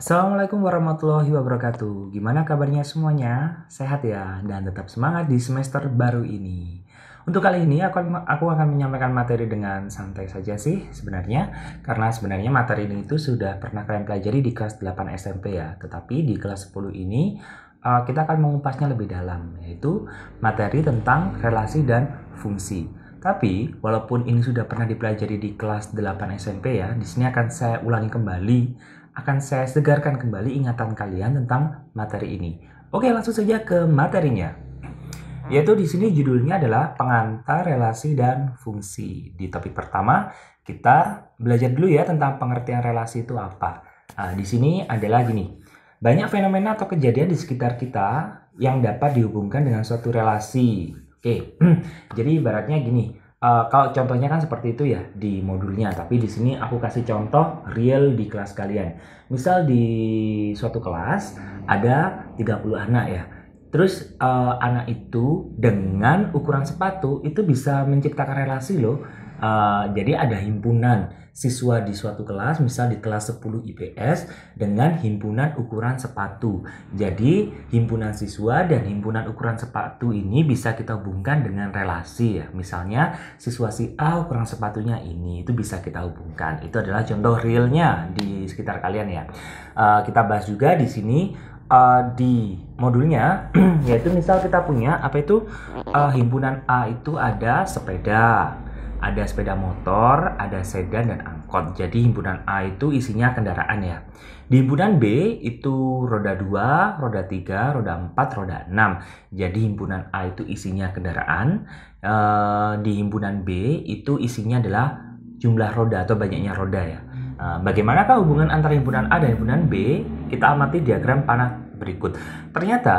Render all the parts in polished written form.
Assalamualaikum warahmatullahi wabarakatuh. Gimana kabarnya semuanya? Sehat ya? Dan tetap semangat di semester baru ini. Untuk kali ini aku akan menyampaikan materi dengan santai saja sih sebenarnya. Karena sebenarnya materi ini itu sudah pernah kalian pelajari di kelas 8 SMP ya. Tetapi di kelas 10 ini kita akan mengupasnya lebih dalam. Yaitu materi tentang relasi dan fungsi. Tapi walaupun ini sudah pernah dipelajari di kelas 8 SMP ya, di sini akan saya ulangi kembali, akan saya segarkan kembali ingatan kalian tentang materi ini. Oke, langsung saja ke materinya. Yaitu di sini judulnya adalah pengantar relasi dan fungsi. Di topik pertama, kita belajar dulu ya tentang pengertian relasi itu apa. Nah, di sini adalah gini. Banyak fenomena atau kejadian di sekitar kita yang dapat dihubungkan dengan suatu relasi. Oke, jadi ibaratnya gini, kalau contohnya kan seperti itu ya di modulnya, tapi di sini aku kasih contoh real di kelas kalian. Misal di suatu kelas ada 30 anak ya, terus anak itu dengan ukuran sepatu itu bisa menciptakan relasi loh. Jadi ada himpunan siswa di suatu kelas, misal di kelas 10 IPS dengan himpunan ukuran sepatu. Jadi himpunan siswa dan himpunan ukuran sepatu ini bisa kita hubungkan dengan relasi ya. Misalnya siswa si A ukuran sepatunya ini, itu bisa kita hubungkan. Itu adalah contoh realnya di sekitar kalian ya. Kita bahas juga di sini di modulnya yaitu misal kita punya apa itu himpunan A itu ada sepeda, ada sepeda motor, ada sedan dan angkot. Jadi himpunan A itu isinya kendaraan ya. Di himpunan B itu roda 2, roda 3, roda 4, roda 6. Jadi himpunan A itu isinya kendaraan. Di himpunan B itu isinya adalah jumlah roda atau banyaknya roda ya. Bagaimanakah hubungan antara himpunan A dan himpunan B? Kita amati diagram panah berikut. Ternyata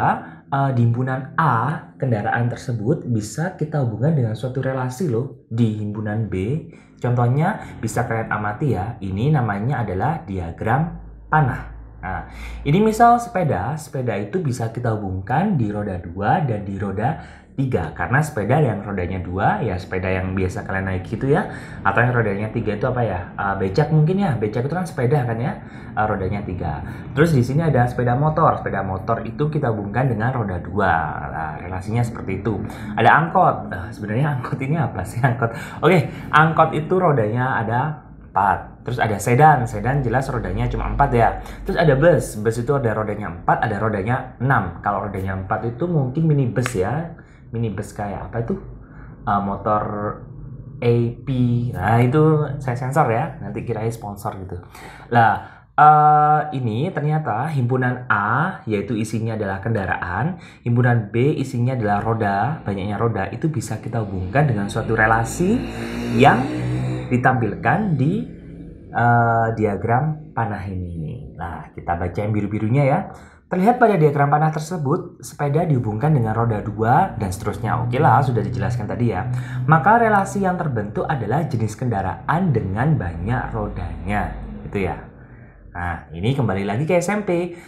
di himpunan A, kendaraan tersebut bisa kita hubungkan dengan suatu relasi loh di himpunan B. Contohnya bisa kalian amati ya, ini namanya adalah diagram panah. Nah, ini misal sepeda itu bisa kita hubungkan di roda 2 dan di roda 3. Karena sepeda yang rodanya 2 ya sepeda yang biasa kalian naik gitu ya. Atau yang rodanya 3 itu apa ya? Becak mungkin ya. Becak itu kan sepeda kan ya. Rodanya 3. Terus di sini ada sepeda motor. Sepeda motor itu kita hubungkan dengan roda 2. Nah, relasinya seperti itu. Ada angkot. Sebenarnya angkot ini apa sih angkot? Oke, angkot itu rodanya ada 4. Terus ada sedan jelas rodanya cuma 4 ya. Terus ada bus itu ada rodanya 4, ada rodanya 6. Kalau rodanya 4 itu mungkin minibus ya. Minibus kayak apa itu? Motor AP. Nah, itu saya sensor ya. Nanti kirain sponsor gitu. Lah, ini ternyata himpunan A yaitu isinya adalah kendaraan, himpunan B isinya adalah roda, banyaknya roda, itu bisa kita hubungkan dengan suatu relasi yang ditampilkan di diagram panah ini. Nah, kita baca yang biru-birunya ya. Terlihat pada diagram panah tersebut, sepeda dihubungkan dengan roda 2 dan seterusnya. Oke lah, sudah dijelaskan tadi ya. Maka relasi yang terbentuk adalah jenis kendaraan dengan banyak rodanya. Gitu ya. Nah, ini kembali lagi ke SMP.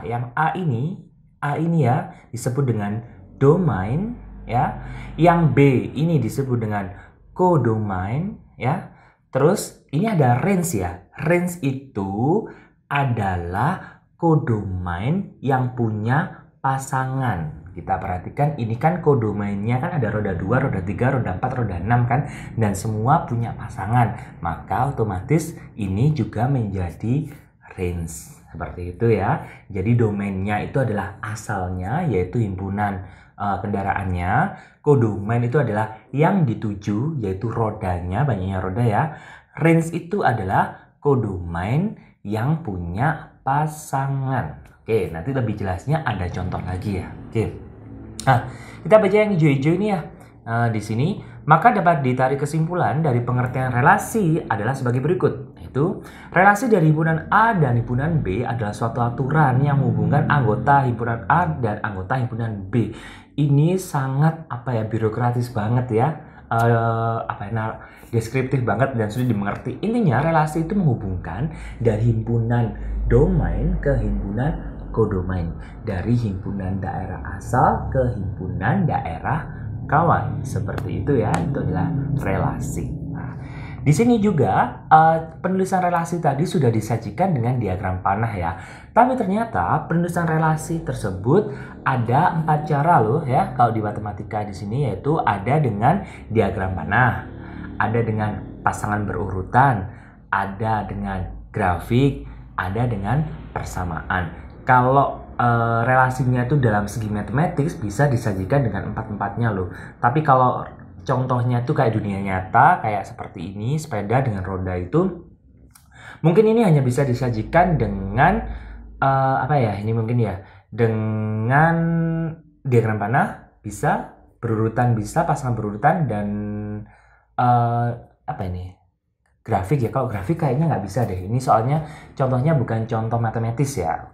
Yang A ini ya disebut dengan domain ya. Yang B ini disebut dengan codomain ya. Terus ini ada range ya. Range itu adalah codomain yang punya pasangan. Kita perhatikan ini kan codomainnya kan ada roda 2, roda 3, roda 4, roda 6 kan. Dan semua punya pasangan. Maka otomatis ini juga menjadi range. Seperti itu ya. Jadi domainnya itu adalah asalnya yaitu himpunan kendaraannya. Codomain itu adalah yang dituju yaitu rodanya, banyaknya roda ya. Range itu adalah codomain yang punya pasangan. Oke, nanti lebih jelasnya ada contoh lagi ya. Oke. Nah, kita baca yang hijau-hijau ini ya. Di sini, maka dapat ditarik kesimpulan dari pengertian relasi adalah sebagai berikut. Yaitu, relasi dari himpunan A dan himpunan B adalah suatu aturan yang menghubungkan anggota himpunan A dan anggota himpunan B. Ini sangat birokratis banget ya. Deskriptif banget dan sudah dimengerti. Intinya relasi itu menghubungkan dari himpunan domain ke himpunan codomain, dari himpunan daerah asal ke himpunan daerah kawan. Seperti itu ya, itu adalah relasi. Nah, Di sini juga penulisan relasi tadi sudah disajikan dengan diagram panah ya. Tapi ternyata penulisan relasi tersebut ada 4 cara loh ya. Kalau di matematika di sini yaitu ada dengan diagram panah, ada dengan pasangan berurutan, ada dengan grafik, ada dengan persamaan. Kalau relasinya itu dalam segi matematis bisa disajikan dengan 4-4-nya loh. Tapi kalau contohnya itu kayak dunia nyata, kayak seperti ini, sepeda dengan roda itu, mungkin ini hanya bisa disajikan dengan apa ya? Ini mungkin ya dengan diagram panah bisa, berurutan bisa, pasangan berurutan dan apa ini? Grafik ya. Kalau grafik kayaknya nggak bisa deh. Ini soalnya contohnya bukan contoh matematis ya.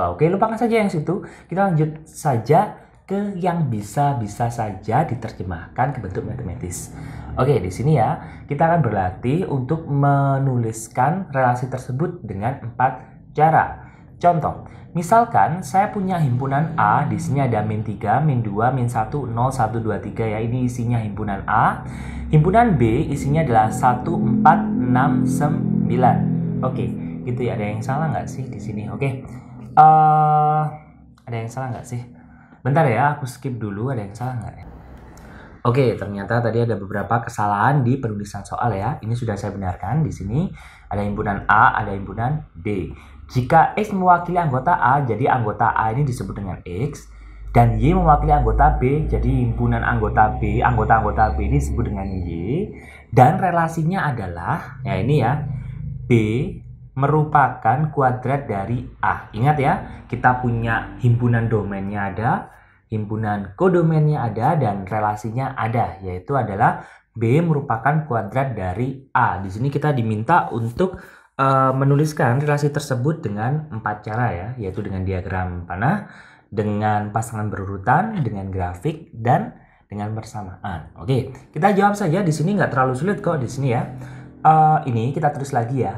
Oke, lupakan saja yang situ. Kita lanjut saja ke yang bisa saja diterjemahkan ke bentuk matematis. Oke, di sini ya kita akan berlatih untuk menuliskan relasi tersebut dengan 4 cara. Contoh, misalkan saya punya himpunan A, di sini ada min 3, min 2, min 1, 0, 1, 2, 3 ya. Ini isinya himpunan A. Himpunan B isinya adalah 1, 4, 6, 9. Oke, gitu ya. Ada yang salah nggak sih di sini? Oke. Ada yang salah nggak sih? Bentar ya, aku skip dulu. Ada yang salah nggak ya? Oke, ternyata tadi ada beberapa kesalahan di penulisan soal ya. Ini sudah saya benarkan. Di sini ada himpunan A, ada himpunan B. Jika X mewakili anggota A, jadi anggota A ini disebut dengan X. Dan Y mewakili anggota B, jadi himpunan anggota B, anggota-anggota B ini disebut dengan Y. Dan relasinya adalah, ya ini ya, B merupakan kuadrat dari A. Ingat ya, kita punya himpunan domainnya ada, himpunan kodomainnya ada, dan relasinya ada, yaitu adalah B merupakan kuadrat dari A. Di sini kita diminta untuk menuliskan relasi tersebut dengan 4 cara ya, yaitu dengan diagram panah, dengan pasangan berurutan, dengan grafik, dan dengan persamaan. Oke, kita jawab saja. Di sini nggak terlalu sulit kok di sini ya. Ini kita tulis lagi ya.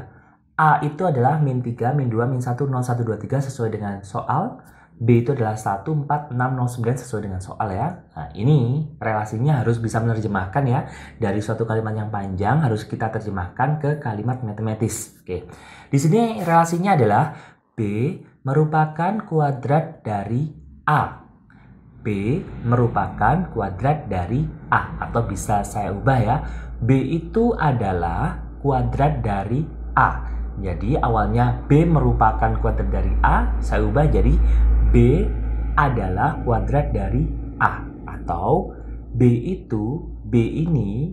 A itu adalah min 3, min 2, min 1, 0, 1, 2, 3 sesuai dengan soal. B itu adalah 1, 4, 6, 0, 9 sesuai dengan soal ya. Nah, ini relasinya harus bisa menerjemahkan ya. Dari suatu kalimat yang panjang harus kita terjemahkan ke kalimat matematis. Oke. Di sini relasinya adalah B merupakan kuadrat dari A. B merupakan kuadrat dari A. Atau bisa saya ubah ya. B itu adalah kuadrat dari A. Jadi awalnya B merupakan kuadrat dari A. Saya ubah jadi B adalah kuadrat dari A. Atau B ini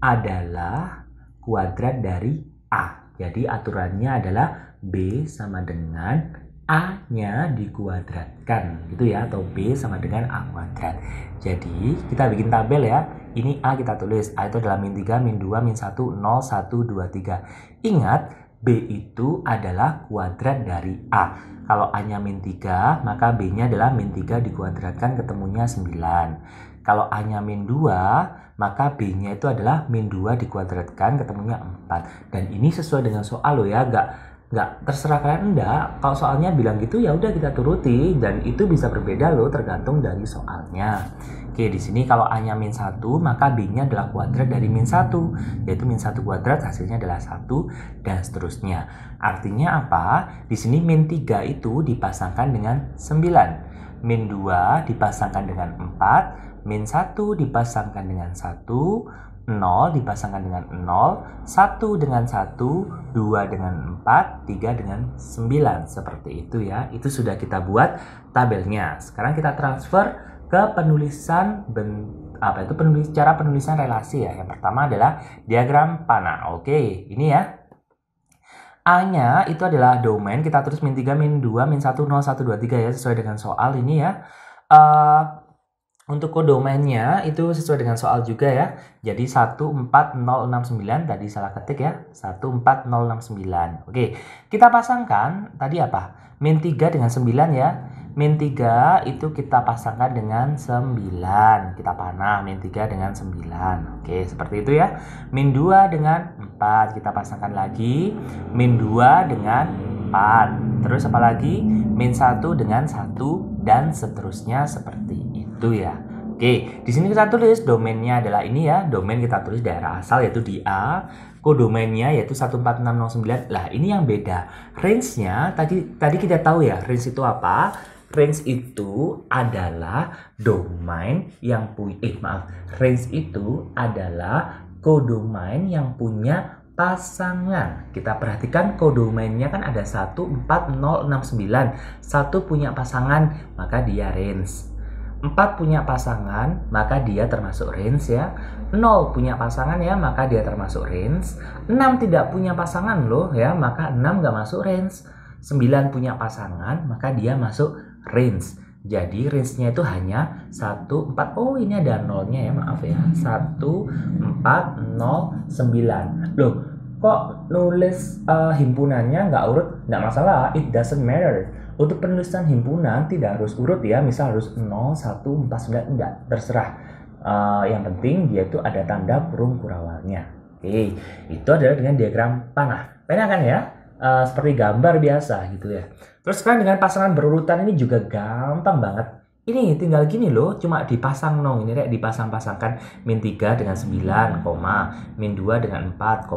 adalah kuadrat dari A. Jadi aturannya adalah B sama dengan A-nya dikuadratkan gitu ya, atau B sama dengan A kuadrat. Jadi kita bikin tabel ya. Ini A kita tulis, A itu adalah min 3, min 2, min 1, 0, 1, 2, 3. Ingat, B itu adalah kuadrat dari A. Kalau A-nya min 3, maka B-nya adalah min 3 dikuadratkan ketemunya 9. Kalau A-nya min 2, maka B-nya itu adalah min 2 dikuadratkan ketemunya 4. Dan ini sesuai dengan soal loh ya, nggak terserah kalian enggak. Kalau soalnya bilang gitu ya udah kita turuti, dan itu bisa berbeda loh tergantung dari soalnya. Oke, di sini kalau A-nya min 1, maka B-nya adalah kuadrat dari min 1, yaitu min 1 kuadrat hasilnya adalah 1 dan seterusnya. Artinya apa? Di sini min 3 itu dipasangkan dengan 9, min 2 dipasangkan dengan 4, min 1 dipasangkan dengan 1, 0 dipasangkan dengan 0, 1 dengan 1, 2 dengan 4, 3 dengan 9. Seperti itu ya. Itu sudah kita buat tabelnya. Sekarang kita transfer ke penulisan cara penulisan relasi ya. Yang pertama adalah diagram panah. Oke, ini ya. A-nya itu adalah domain. Kita tulis min 3, min 2, min 1, 0, 1, 2, 3 ya. Sesuai dengan soal ini ya. Untuk kodomainnya itu sesuai dengan soal juga ya. Jadi 14069 tadi salah ketik ya. 14069. Oke, kita pasangkan tadi apa? Min 3 dengan 9 ya. Min 3 itu kita pasangkan dengan 9. Kita panah min 3 dengan 9. Oke, seperti itu ya. Min 2 dengan 4 kita pasangkan lagi. Min 2 dengan 4. Terus apa lagi? Min 1 dengan 1 dan seterusnya seperti itu ya. Oke, di sini kita tulis domainnya adalah ini ya, domain kita tulis daerah asal yaitu di A, kodomainnya yaitu 14609. Lah, ini yang beda. Range-nya tadi kita tahu ya, range itu apa? Range itu adalah domain yang range itu adalah kodomain yang punya pasangan. Kita perhatikan kodomainnya kan ada 14069. 1 punya pasangan, maka dia range. 4 punya pasangan, maka dia termasuk range ya. 0 punya pasangan ya, maka dia termasuk range. 6 tidak punya pasangan loh ya, maka 6 nggak masuk range. 9 punya pasangan, maka dia masuk range. Jadi range-nya itu hanya 1, 4. Oh, ini ada nolnya ya, maaf ya. 1, 4, 0, 9. Loh, kok nulis himpunannya nggak urut? Nggak masalah, it doesn't matter. Untuk penulisan himpunan tidak harus urut ya, misal harus 0, 1, 4, 9, enggak, terserah. Yang penting dia itu ada tanda kurung kurawalnya. Oke, itu adalah dengan diagram panah. Pena kan ya? Seperti gambar biasa gitu ya. Terus sekarang dengan pasangan berurutan ini juga gampang banget. Ini tinggal gini loh, cuma dipasang nong ini kayak dipasang-pasangkan min 3 dengan 9, min 2 dengan 4,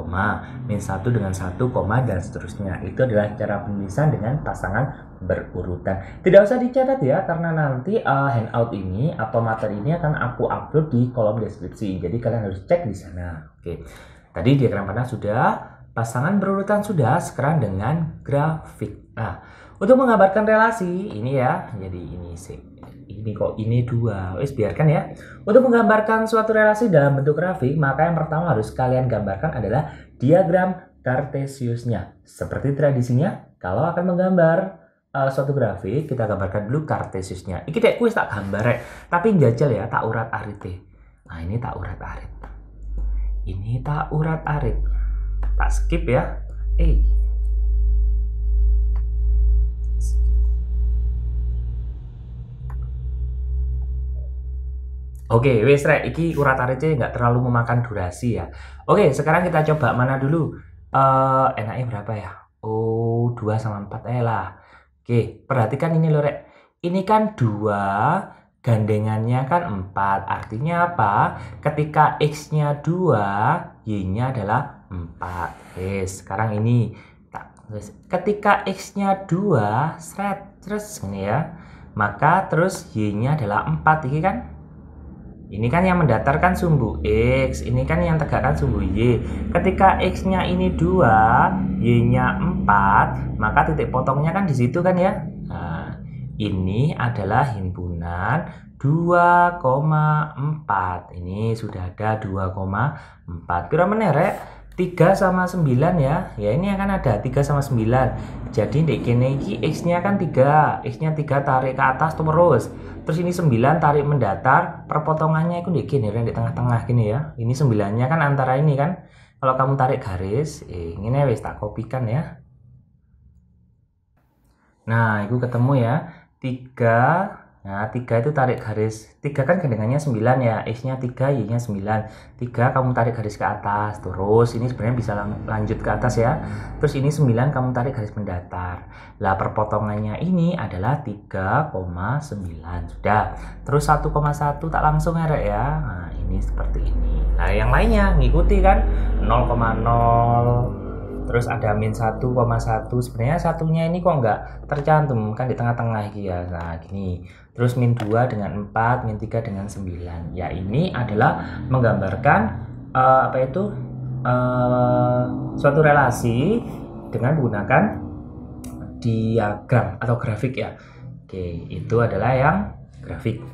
min 1 dengan 1, dan seterusnya. Itu adalah cara penulisan dengan pasangan berurutan. Tidak usah dicatat ya, karena nanti handout ini atau materi ini akan aku upload di kolom deskripsi. Jadi kalian harus cek di sana. Oke. Tadi diagram panah sudah, pasangan berurutan sudah, sekarang dengan grafik. Nah, untuk menggambarkan relasi ini ya, jadi ini sih. Ini 2, biarkan ya. Untuk menggambarkan suatu relasi dalam bentuk grafik, maka yang pertama harus kalian gambarkan adalah diagram Cartesiusnya. Seperti tradisinya, kalau akan menggambar suatu grafik, kita gambarkan dulu Cartesiusnya. Ini kayak kuis tak gambar tapi jajal ya, tak urat-arit. Nah, ini tak urat-arit. Ini tak urat-arit. Tak skip ya. Oke, wes rek, iki urat-aritnya nggak terlalu memakan durasi ya. Oke, sekarang kita coba mana dulu? Enaknya berapa ya? Oh, 2 sama 4 lah. Oke, perhatikan ini loh rek. Ini kan 2, gandengannya kan 4. Artinya apa? Ketika X-nya 2, Y-nya adalah 4. Sekarang ini. Ketika X-nya 2, terus ini ya. Maka terus Y-nya adalah 4, ini kan? Ini kan yang mendatarkan sumbu X, ini kan yang tegakkan sumbu Y. Ketika X-nya ini 2, Y-nya 4, maka titik potongnya kan di situ kan ya. Nah, ini adalah himpunan 2,4. Ini sudah ada 2,4. Kira menerek 3 sama 9 ya. Ya ini akan ada 3 sama 9. Jadi di kene iki X-nya kan 3. X-nya 3 tarik ke atas terus. Terus ini 9 tarik mendatar, perpotongannya itu di kene di tengah-tengah gini ya. Ini 9-nya kan antara ini kan. Kalau kamu tarik garis, ini wis tak kopikan ya. Nah, itu ketemu ya. 3. Nah, 3 itu tarik garis. 3 kan gandengannya 9 ya. X-nya 3, Y-nya 9. 3 kamu tarik garis ke atas. Terus ini sebenarnya bisa lanjut ke atas ya. Terus ini 9 kamu tarik garis mendatar. Lah, perpotongannya ini adalah 3,9. Sudah. Terus 1,1 tak langsung ya, Rek ya. Nah, ini seperti ini. Nah, yang lainnya ngikuti kan 0,0. Terus ada min 1,1. Sebenarnya satunya ini kok nggak tercantum kan di tengah-tengah ya. Nah, gini. Terus min 2 dengan 4, min 3 dengan 9. Ya, ini adalah menggambarkan suatu relasi dengan menggunakan diagram atau grafik ya. Oke, itu adalah yang grafik.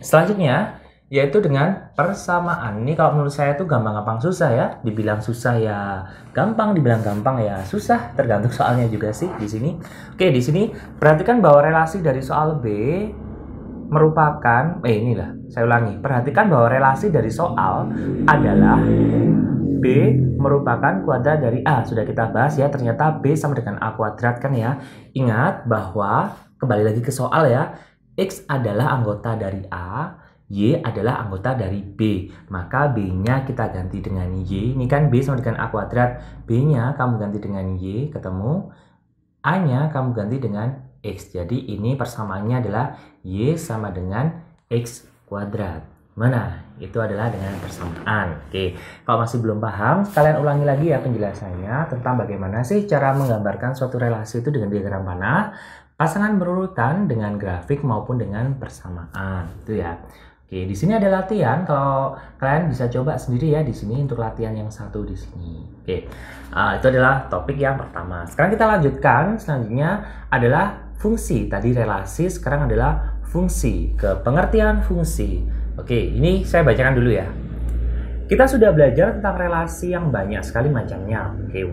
Selanjutnya yaitu dengan persamaan. Ini kalau menurut saya itu gampang-gampang susah ya. Dibilang susah ya gampang, dibilang gampang ya susah, tergantung soalnya juga sih di sini. Oke, di sini perhatikan bahwa relasi dari soal B merupakan saya ulangi. Perhatikan bahwa relasi dari soal adalah B merupakan kuadrat dari A. Sudah kita bahas ya, ternyata B sama dengan A kuadrat kan ya. Ingat bahwa kembali lagi ke soal ya. X adalah anggota dari A, Y adalah anggota dari B. Maka B-nya kita ganti dengan Y. Ini kan B sama dengan A kuadrat. B-nya kamu ganti dengan Y, ketemu. A-nya kamu ganti dengan X. Jadi ini persamaannya adalah Y sama dengan X kuadrat. Mana? Itu adalah dengan persamaan. Oke, kalau masih belum paham, kalian ulangi lagi ya penjelasannya tentang bagaimana sih cara menggambarkan suatu relasi itu dengan diagram panah, pasangan berurutan dengan grafik maupun dengan persamaan. Itu ya. Oke, di sini ada latihan. Kalau kalian bisa coba sendiri ya di sini untuk latihan yang satu di sini. Oke, itu adalah topik yang pertama. Sekarang kita lanjutkan. Selanjutnya adalah fungsi. Tadi relasi, sekarang adalah fungsi. Ke pengertian fungsi. Oke, ini saya bacakan dulu ya. Kita sudah belajar tentang relasi yang banyak sekali macamnya. Oke,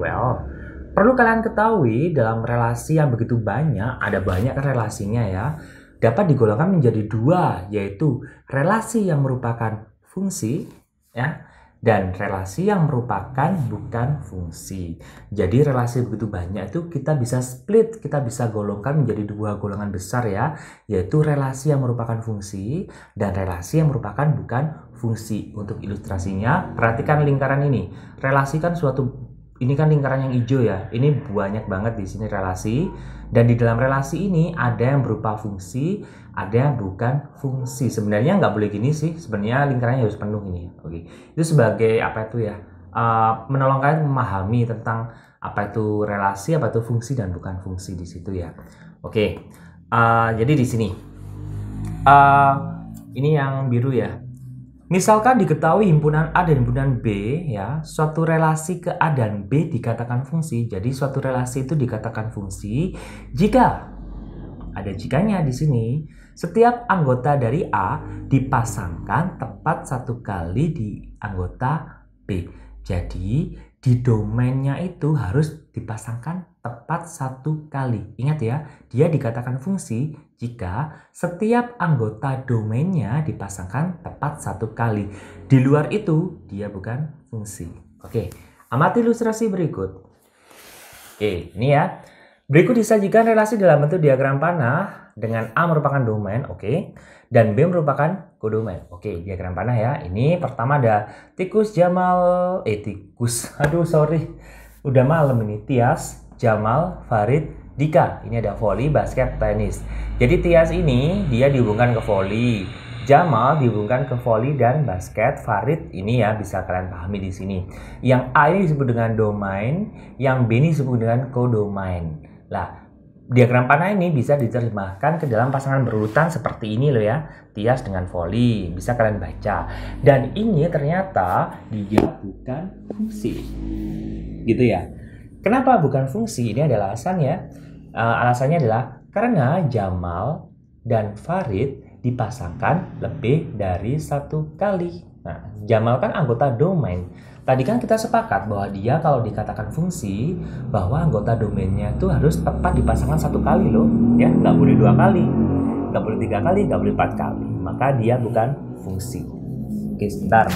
perlu kalian ketahui dalam relasi yang begitu banyak, ada banyak kan relasinya ya, dapat digolongkan menjadi dua, yaitu relasi yang merupakan fungsi ya, dan relasi yang merupakan bukan fungsi. Jadi relasi begitu banyak itu kita bisa split, kita bisa golongkan menjadi dua golongan besar ya, yaitu relasi yang merupakan fungsi dan relasi yang merupakan bukan fungsi. Untuk ilustrasinya, perhatikan lingkaran ini. Relasi kan suatu, ini kan lingkaran yang hijau ya, ini banyak banget di sini relasi, dan di dalam relasi ini ada yang berupa fungsi, ada yang bukan fungsi. Sebenarnya nggak boleh gini sih, sebenarnya lingkarannya harus penuh ini. Oke, itu sebagai apa itu ya, menolong kalian memahami tentang apa itu relasi, apa itu fungsi dan bukan fungsi di situ ya. Oke, jadi di sini ini yang biru ya. Misalkan diketahui himpunan A dan himpunan B ya, suatu relasi ke A dan B dikatakan fungsi. Jadi suatu relasi itu dikatakan fungsi jika ada jikanya di sini. Setiap anggota dari A dipasangkan tepat satu kali di anggota B. Jadi di domainnya itu harus dipasangkan tepat satu kali. Ingat ya, dia dikatakan fungsi jika setiap anggota domainnya dipasangkan tepat satu kali. Di luar itu, dia bukan fungsi. Oke, amati ilustrasi berikut. Oke, ini ya. Berikut disajikan relasi dalam bentuk diagram panah dengan A merupakan domain, oke, dan B merupakan kodomain. Oke, diagram panah ya. Ini pertama ada Tikus, Jamal, udah malam ini. Tias, Jamal, Farid, Dika. Ini ada voli, basket, tenis. Jadi Tias ini dia dihubungkan ke voli, Jamal dihubungkan ke voli dan basket, Farid ini ya bisa kalian pahami di sini. Yang A ini disebut dengan domain, yang B ini disebut dengan kodomain. Lah, diagram panah ini bisa diterjemahkan ke dalam pasangan berurutan seperti ini loh ya. Tias dengan voli, bisa kalian baca. Dan ini ternyata dia bukan fungsi. Gitu ya. Kenapa bukan fungsi? Ini adalah alasannya. Alasannya adalah karena Jamal dan Farid dipasangkan lebih dari satu kali. Nah, Jamal kan anggota domain. Tadi kan kita sepakat bahwa dia kalau dikatakan fungsi, bahwa anggota domainnya itu harus tepat dipasangkan satu kali loh, ya, nggak boleh dua kali, nggak boleh tiga kali, nggak boleh empat kali, maka dia bukan fungsi. Oke, sebentar.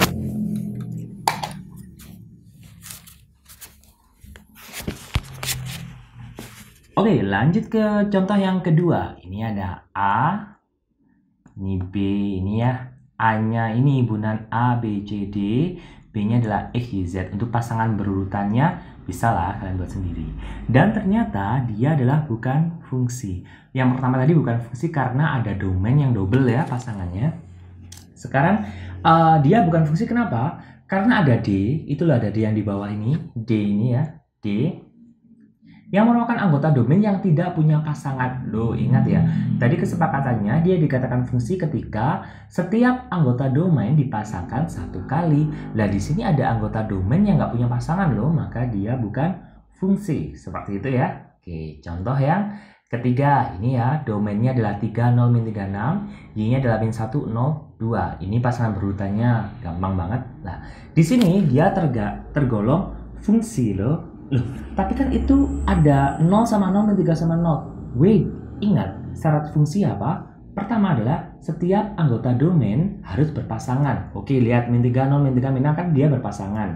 Oke, lanjut ke contoh yang kedua. Ini ada A, ini B, ini ya. A-nya ini himpunan A, B, C, D. B-nya adalah X, Y, Z. Untuk pasangan berurutannya bisa lah kalian buat sendiri. Dan ternyata dia adalah bukan fungsi. Yang pertama tadi bukan fungsi karena ada domain yang double ya pasangannya. Sekarang dia bukan fungsi kenapa? Karena ada D, itulah ada D yang di bawah ini. D ini ya, D. Yang merupakan anggota domain yang tidak punya pasangan. Loh, ingat ya, tadi kesepakatannya dia dikatakan fungsi ketika setiap anggota domain dipasangkan satu kali. Lah di sini ada anggota domain yang nggak punya pasangan loh, maka dia bukan fungsi. Seperti itu ya. Oke, contoh yang ketiga. Ini ya, domainnya adalah 30-36, Y-nya adalah -102. Ini pasangan berurutannya gampang banget. Nah, di sini dia tergolong fungsi loh. Loh, tapi kan itu ada 0 sama 0 dan 3 sama 0. Wait, ingat syarat fungsi apa? Pertama adalah setiap anggota domain harus berpasangan. Oke, lihat min 3, 0, min 3, min 6 kan dia berpasangan.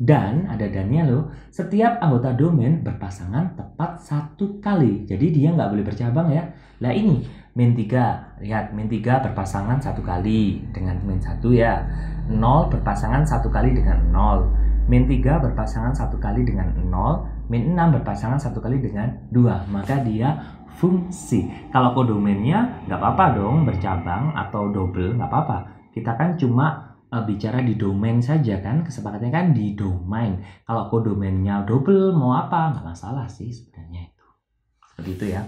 Dan ada dannya loh, setiap anggota domain berpasangan tepat satu kali. Jadi dia nggak boleh bercabang ya. Lah ini min 3, lihat min 3 berpasangan satu kali dengan min 1 ya. 0 berpasangan satu kali dengan 0. Min 3 berpasangan satu kali dengan 0, min 6 berpasangan satu kali dengan 2. Maka dia fungsi. Kalau kodomainnya nggak apa-apa dong bercabang atau double, nggak apa-apa. Kita kan cuma bicara di domain saja kan, kesepakatannya kan di domain. Kalau kodomainnya double mau apa, nggak masalah sih sebenarnya itu. Seperti itu ya.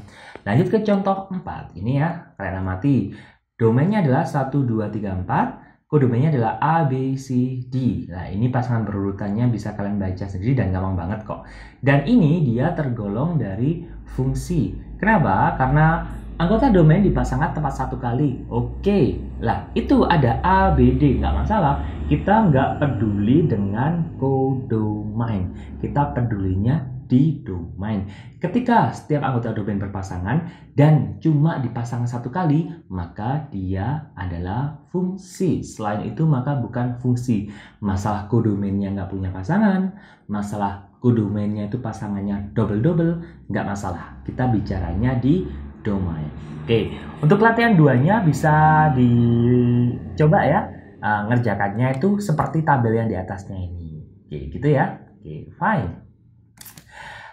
Lanjut ke contoh 4. Ini ya, kalian amati. Domainnya adalah 1, 2, 3, 4. Kodomainnya adalah A, B, C, D. Nah, ini pasangan berurutannya bisa kalian baca sendiri dan gampang banget kok. Dan ini dia tergolong dari fungsi. Kenapa? Karena anggota domain dipasangkan tepat satu kali. Oke. Lah, itu ada A, B, D. Nggak masalah. Kita nggak peduli dengan kodomain. Kita pedulinya di domain. Ketika setiap anggota domain berpasangan dan cuma dipasang satu kali, maka dia adalah fungsi. Selain itu maka bukan fungsi. Masalah kodomainnya nggak punya pasangan, masalah kodomainnya itu pasangannya double-double, nggak masalah. Kita bicaranya di domain. Oke, untuk latihan 2-nya bisa dicoba ya. Ngerjakannya itu seperti tabel yang di atasnya ini. Oke, gitu ya. Oke, fine.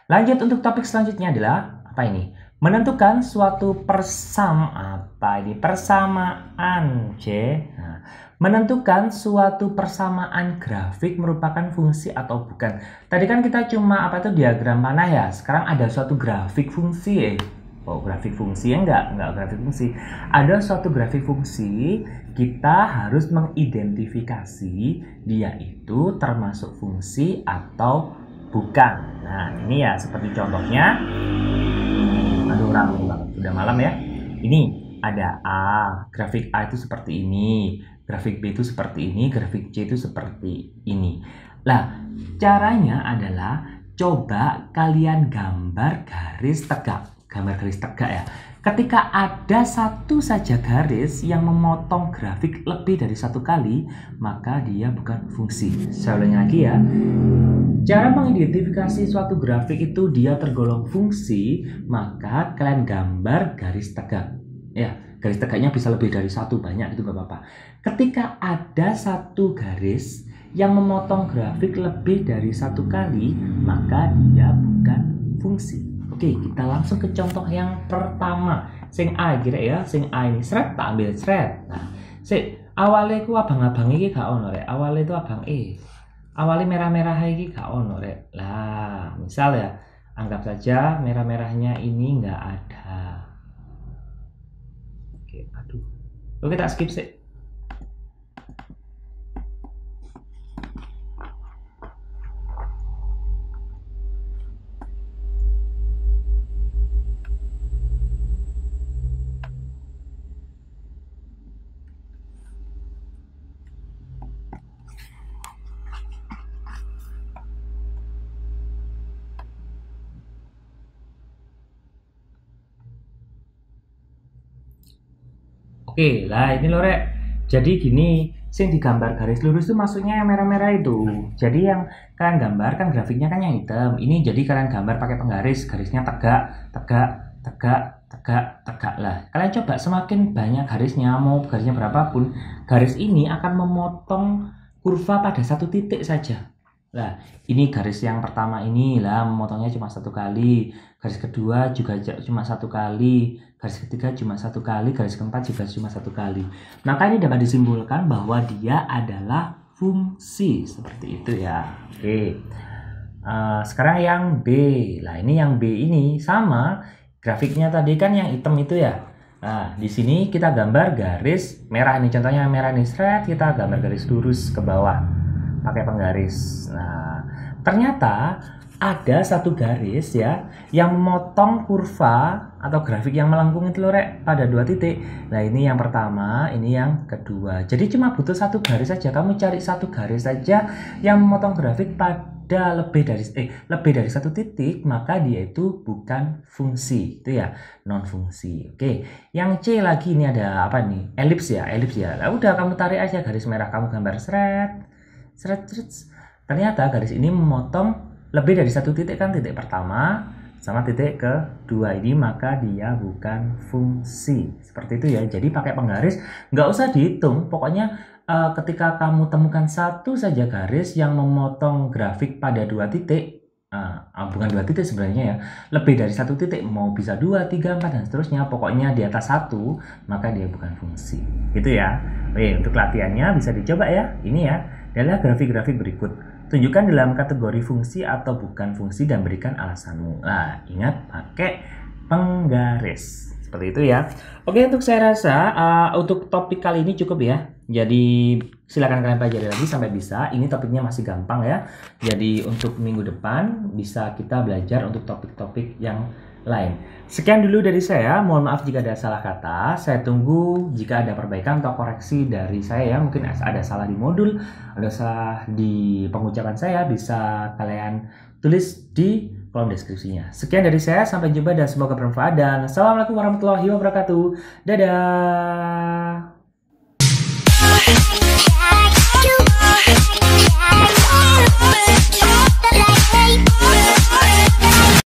Lanjut untuk topik selanjutnya adalah apa ini? Menentukan suatu persamaan C. Nah, menentukan suatu persamaan grafik merupakan fungsi atau bukan. Tadi kan kita cuma diagram panah ya. Sekarang ada suatu grafik fungsi Oh, grafik fungsi ya enggak grafik fungsi. Ada suatu grafik fungsi, kita harus mengidentifikasi dia itu termasuk fungsi atau bukan. Nah, ini ya seperti contohnya. Aduh, ramai banget. Udah malam ya. Ini ada A. Grafik A itu seperti ini. Grafik B itu seperti ini. Grafik C itu seperti ini. Nah, caranya adalah coba kalian gambar garis tegak. Gambar garis tegak ya. Ketika ada satu saja garis yang memotong grafik lebih dari satu kali, maka dia bukan fungsi. Saya ulangi lagi ya. Cara mengidentifikasi suatu grafik itu dia tergolong fungsi, maka kalian gambar garis tegak. Ya, garis tegaknya bisa lebih dari satu, banyak itu nggak apa-apa. Ketika ada satu garis yang memotong grafik lebih dari satu kali, maka dia bukan fungsi. Oke, kita langsung ke contoh yang pertama. Sing A kira ya, sing A ini seret tak ambil seret. Nah, awalnya ku abang-abang iki gak ono rek. Awalnya itu abang awalnya merah-merah iki gak ono rek. Lah, misal ya, anggap saja merah-merahnya ini nggak ada. Oke, aduh. Oke, tak skip sih. Oke, lah ini loh rek. Jadi gini, sing digambar garis lurus itu maksudnya yang merah-merah itu. Jadi yang kalian gambar kan grafiknya kan yang hitam. Ini jadi kalian gambar pakai penggaris, garisnya tegak, tegak, tegak, tegak, tegak lah. Kalian coba semakin banyak garisnya, mau garisnya berapapun, garis ini akan memotong kurva pada satu titik saja. Nah, ini garis yang pertama ini lah memotongnya cuma satu kali, garis kedua juga cuma satu kali, garis ketiga cuma satu kali, garis keempat juga cuma satu kali. Maka ini dapat disimpulkan bahwa dia adalah fungsi seperti itu ya. Oke. Sekarang yang B. Lah ini yang B ini sama grafiknya tadi kan yang hitam itu ya. Nah, di sini kita gambar garis merah nih, contohnya merah nih, seret, kita gambar garis lurus ke bawah pakai penggaris. Nah, ternyata ada satu garis ya yang memotong kurva atau grafik yang melengkung itu loh rek pada dua titik. Nah, ini yang pertama, ini yang kedua. Jadi cuma butuh satu garis saja. Kamu cari satu garis saja yang memotong grafik pada lebih dari satu titik, maka dia itu bukan fungsi. Itu ya, non fungsi. Oke. Yang C lagi ini ada apa nih? Elips ya, elips ya. Nah, udah kamu tarik aja garis merah, kamu gambar seret. Ternyata garis ini memotong lebih dari satu titik kan, titik pertama sama titik kedua ini, maka dia bukan fungsi. Seperti itu ya. Jadi pakai penggaris nggak usah dihitung, pokoknya ketika kamu temukan satu saja garis yang memotong grafik pada dua titik, bukan 2 titik sebenarnya ya, lebih dari 1 titik, mau bisa 2, 3, 4 dan seterusnya, pokoknya di atas 1 maka dia bukan fungsi, gitu ya. Oke, untuk latihannya bisa dicoba ya. Ini ya adalah grafik-grafik berikut. Tunjukkan dalam kategori fungsi atau bukan fungsi dan berikan alasanmu. Nah, ingat pakai penggaris seperti itu ya. Oke, untuk saya rasa untuk topik kali ini cukup ya. Jadi silakan kalian pelajari lagi sampai bisa. Ini topiknya masih gampang ya. Jadi untuk minggu depan bisa kita belajar untuk topik-topik yang lain. Sekian dulu dari saya. Mohon maaf jika ada salah kata. Saya tunggu jika ada perbaikan atau koreksi dari saya ya. Mungkin ada salah di modul, ada salah di pengucapan saya, bisa kalian tulis di kolom deskripsinya. Sekian dari saya. Sampai jumpa dan semoga bermanfaat. Dan assalamualaikum warahmatullahi wabarakatuh. Dadah.